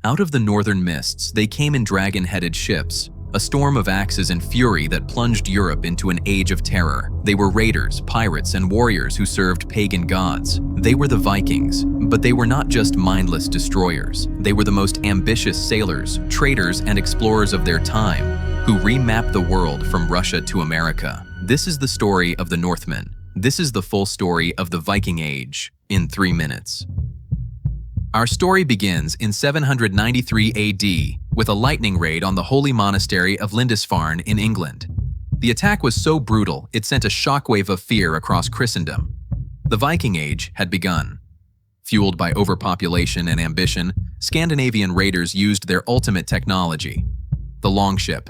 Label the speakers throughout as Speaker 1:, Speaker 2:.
Speaker 1: Out of the northern mists, they came in dragon-headed ships, a storm of axes and fury that plunged Europe into an age of terror. They were raiders, pirates, and warriors who served pagan gods. They were the Vikings, but they were not just mindless destroyers. They were the most ambitious sailors, traders, and explorers of their time, who remapped the world from Russia to America. This is the story of the Northmen. This is the full story of the Viking Age in 3 minutes. Our story begins in 793 AD with a lightning raid on the holy monastery of Lindisfarne in England. The attack was so brutal it sent a shockwave of fear across Christendom. The Viking Age had begun. Fueled by overpopulation and ambition, Scandinavian raiders used their ultimate technology, the longship.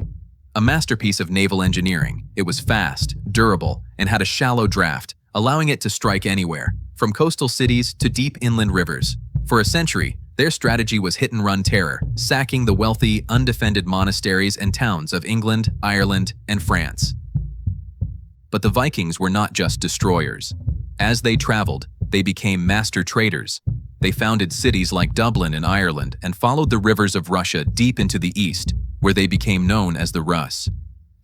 Speaker 1: A masterpiece of naval engineering, it was fast, durable, and had a shallow draft, allowing it to strike anywhere, from coastal cities to deep inland rivers. For a century, their strategy was hit-and-run terror, sacking the wealthy, undefended monasteries and towns of England, Ireland, and France. But the Vikings were not just destroyers. As they traveled, they became master traders. They founded cities like Dublin in Ireland and followed the rivers of Russia deep into the east, where they became known as the Rus.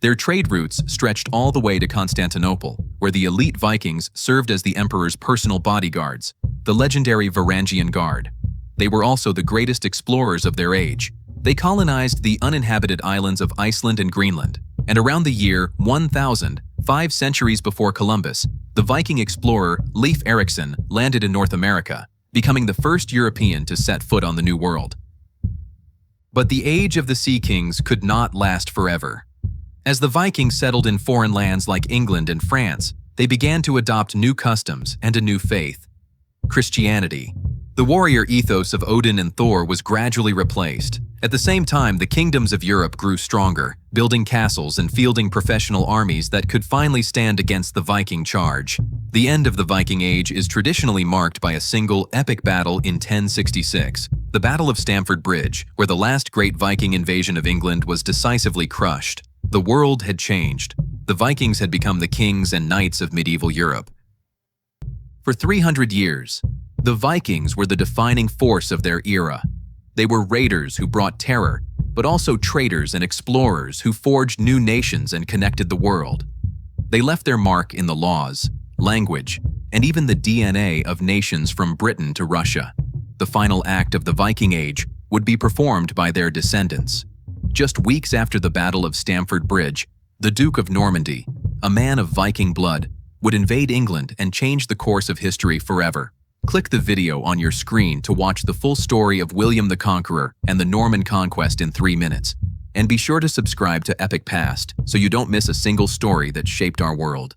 Speaker 1: Their trade routes stretched all the way to Constantinople, where the elite Vikings served as the emperor's personal bodyguards, the legendary Varangian Guard. They were also the greatest explorers of their age. They colonized the uninhabited islands of Iceland and Greenland, and around the year 1000, 5 centuries before Columbus, the Viking explorer Leif Erikson landed in North America, becoming the first European to set foot on the New World. But the age of the Sea Kings could not last forever. As the Vikings settled in foreign lands like England and France, they began to adopt new customs and a new faith: Christianity. The warrior ethos of Odin and Thor was gradually replaced. At the same time, the kingdoms of Europe grew stronger, building castles and fielding professional armies that could finally stand against the Viking charge. The end of the Viking Age is traditionally marked by a single epic battle in 1066, the Battle of Stamford Bridge, where the last great Viking invasion of England was decisively crushed. The world had changed. The Vikings had become the kings and knights of medieval Europe. For 300 years, the Vikings were the defining force of their era. They were raiders who brought terror, but also traders and explorers who forged new nations and connected the world. They left their mark in the laws, language, and even the DNA of nations from Britain to Russia. The final act of the Viking Age would be performed by their descendants. Just weeks after the Battle of Stamford Bridge, the Duke of Normandy, a man of Viking blood, would invade England and change the course of history forever. Click the video on your screen to watch the full story of William the Conqueror and the Norman conquest in 3 minutes. And be sure to subscribe to Epic Past so you don't miss a single story that shaped our world.